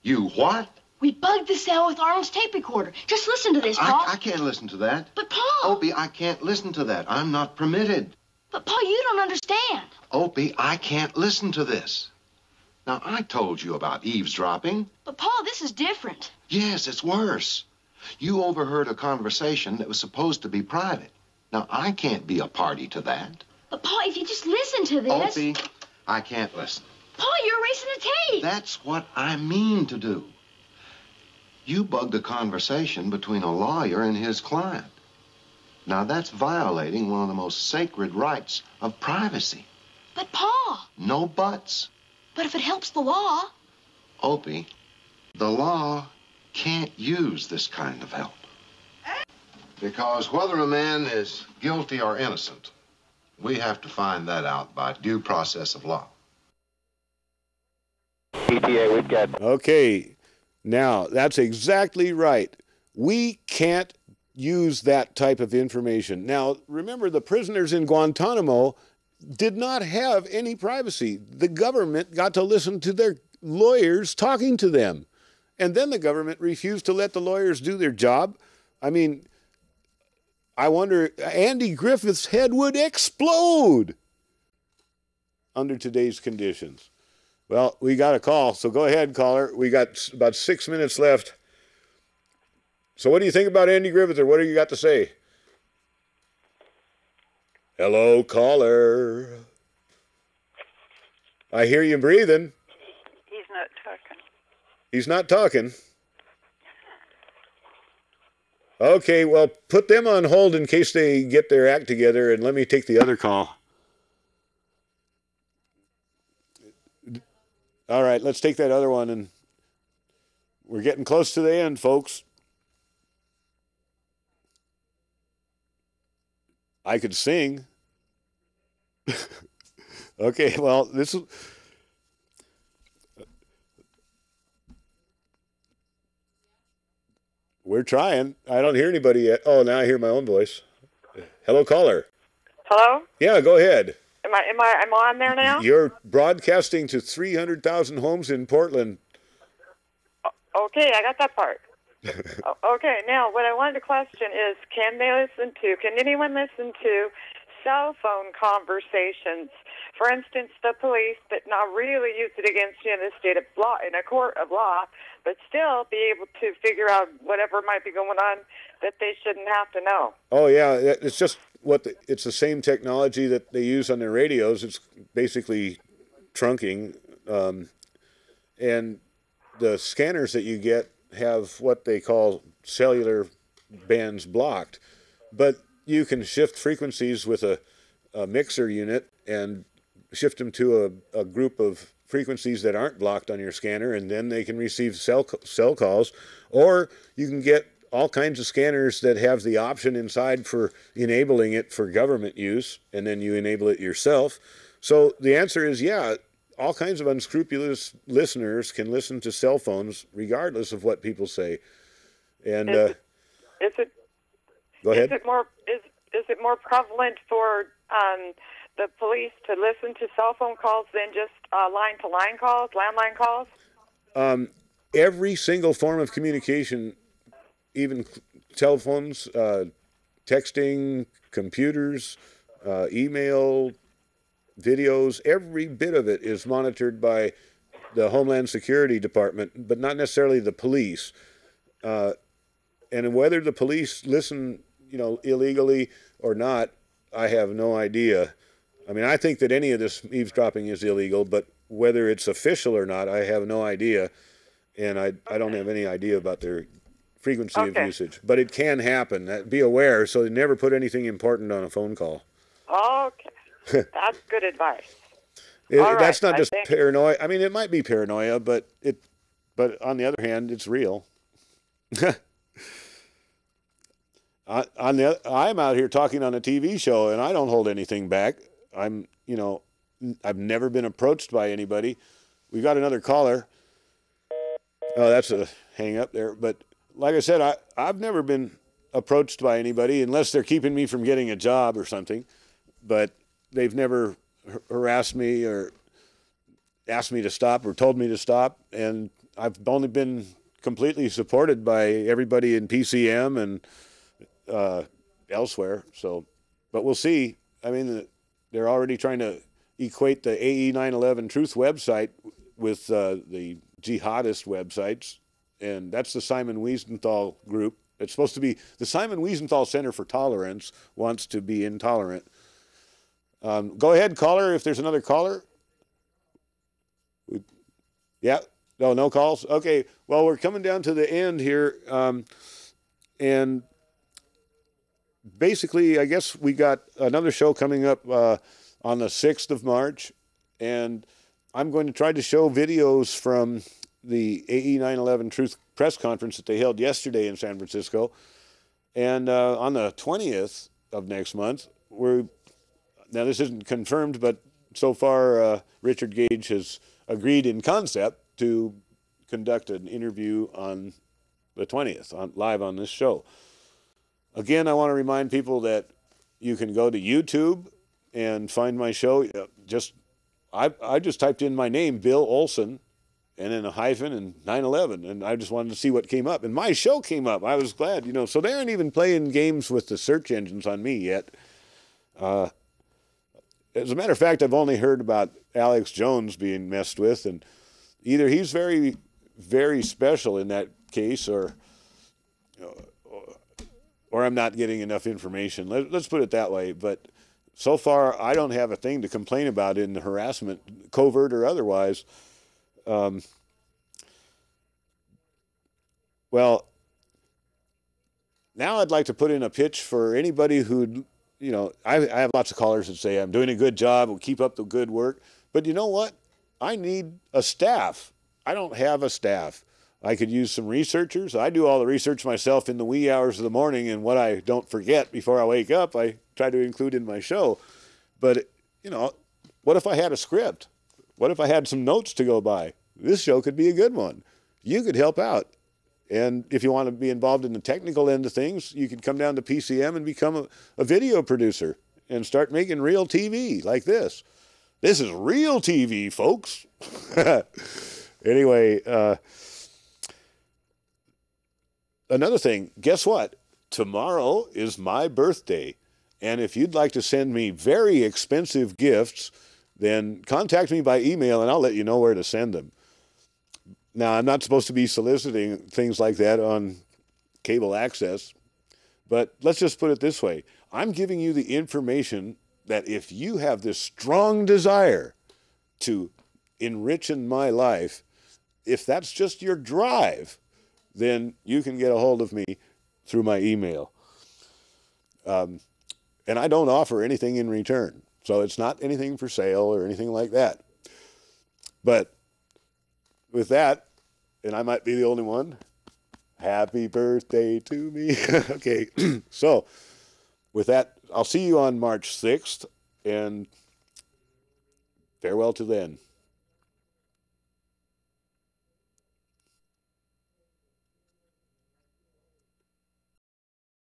You what? We bugged the cell with Arnold's tape recorder. Just listen to this, Paul. I can't listen to that. But, Paul. Opie, I can't listen to that. I'm not permitted. But, Paul, you don't understand. Opie, I can't listen to this. Now, I told you about eavesdropping. But, Paul, this is different. Yes, it's worse. You overheard a conversation that was supposed to be private. Now, I can't be a party to that. But, Paul, if you just listen to this... Opie, I can't listen. Paul, you're erasing the tape. That's what I mean to do. You bugged a conversation between a lawyer and his client. Now, that's violating one of the most sacred rights of privacy. But, Paul... No buts. But if it helps the law... Opie, the law can't use this kind of help. Because whether a man is guilty or innocent, we have to find that out by due process of law. ETA, we've got... Okay, now, that's exactly right. We can't use that type of information. Now, remember, the prisoners in Guantanamo did not have any privacy. The government got to listen to their lawyers talking to them. And then the government refused to let the lawyers do their job. I mean, I wonder, Andy Griffith's head would explode under today's conditions. Well, we got a call, so go ahead, caller. We got about 6 minutes left. So what do you think about Andy Griffith, or what do you got to say? Hello, caller. I hear you breathing. He's not talking. He's not talking. Okay, well, put them on hold in case they get their act together, and let me take the other call. All right, let's take that other one, and we're getting close to the end, folks. I could sing. Okay, well, this is... We're trying. I don't hear anybody yet. Oh, now I hear my own voice. Hello, caller. Hello? Yeah, go ahead. Am I on there now? You're broadcasting to 300,000 homes in Portland. Okay, I got that part. Okay, now what I wanted to question is, can anyone listen to cell phone conversations? For instance, the police, but not really use it against you in a state of law, in a court of law, but still be able to figure out whatever might be going on that they shouldn't have to know. Oh yeah, it's just it's the same technology that they use on their radios. It's basically trunking, and the scanners that you get have what they call cellular bands blocked, but you can shift frequencies with a mixer unit and shift them to a group of frequencies that aren't blocked on your scanner, and then they can receive cell calls. Or you can get all kinds of scanners that have the option inside for enabling it for government use, and then you enable it yourself. So the answer is, yeah, all kinds of unscrupulous listeners can listen to cell phones regardless of what people say. And is it go ahead. Is it more prevalent for the police to listen to cell phone calls than just line-to-line calls, landline calls? Every single form of communication, even telephones, texting, computers, email, videos, every bit of it is monitored by the Homeland Security Department, but not necessarily the police. And whether the police listen, illegally or not, I have no idea. I mean, I think that any of this eavesdropping is illegal, but whether it's official or not, I have no idea. And I don't have any idea about their frequency of usage. But it can happen. Be aware, so never put anything important on a phone call. Okay. That's good advice. That's not just paranoia. I mean, it might be paranoia, but on the other hand, it's real. I'm out here talking on a TV show, and I don't hold anything back. I've never been approached by anybody. We got another caller. Oh, that's a hang up there. But like I said, I've never been approached by anybody unless they're keeping me from getting a job or something. But they've never harassed me or asked me to stop or told me to stop. And I've only been completely supported by everybody in PCM and elsewhere. So, but we'll see. I mean, they're already trying to equate the AE 911 Truth website with the jihadist websites, and that's the Simon Wiesenthal group. It's supposed to be the Simon Wiesenthal Center for Tolerance wants to be intolerant. Go ahead, caller, if there's another caller. Yeah, no calls? Okay, well, we're coming down to the end here, and basically, I guess we got another show coming up on the 6th of March, and I'm going to try to show videos from the AE 911 Truth press conference that they held yesterday in San Francisco. And on the 20th of next month, now this isn't confirmed, but so far Richard Gage has agreed in concept to conduct an interview on the 20th, live on this show. Again, I want to remind people that you can go to YouTube and find my show. I just typed in my name, Bill Olson, and then a hyphen and 911, and I just wanted to see what came up. And my show came up. I was glad, So they aren't even playing games with the search engines on me yet. As a matter of fact, I've only heard about Alex Jones being messed with, and either he's very, very special in that case, or I'm not getting enough information. Let's put it that way. But so far, I don't have a thing to complain about in the harassment, covert or otherwise. Well, now I'd like to put in a pitch for anybody who, I have lots of callers that say, I'm doing a good job, we'll keep up the good work. But you know what? I need a staff. I don't have a staff. I could use some researchers. I do all the research myself in the wee hours of the morning, and what I don't forget before I wake up, I try to include in my show. But, what if I had a script? What if I had some notes to go by? This show could be a good one. You could help out. And if you want to be involved in the technical end of things, you could come down to PCM and become a video producer and start making real TV like this. This is real TV, folks. Anyway, another thing, guess what? Tomorrow is my birthday. And if you'd like to send me very expensive gifts, then contact me by email and I'll let you know where to send them. Now, I'm not supposed to be soliciting things like that on cable access, but let's just put it this way. I'm giving you the information that if you have this strong desire to enrich in my life, if that's just your drive, then you can get a hold of me through my email. And I don't offer anything in return, so it's not anything for sale or anything like that. But with that, and I might be the only one, happy birthday to me. Okay, so with that, I'll see you on March 6th, and farewell to then.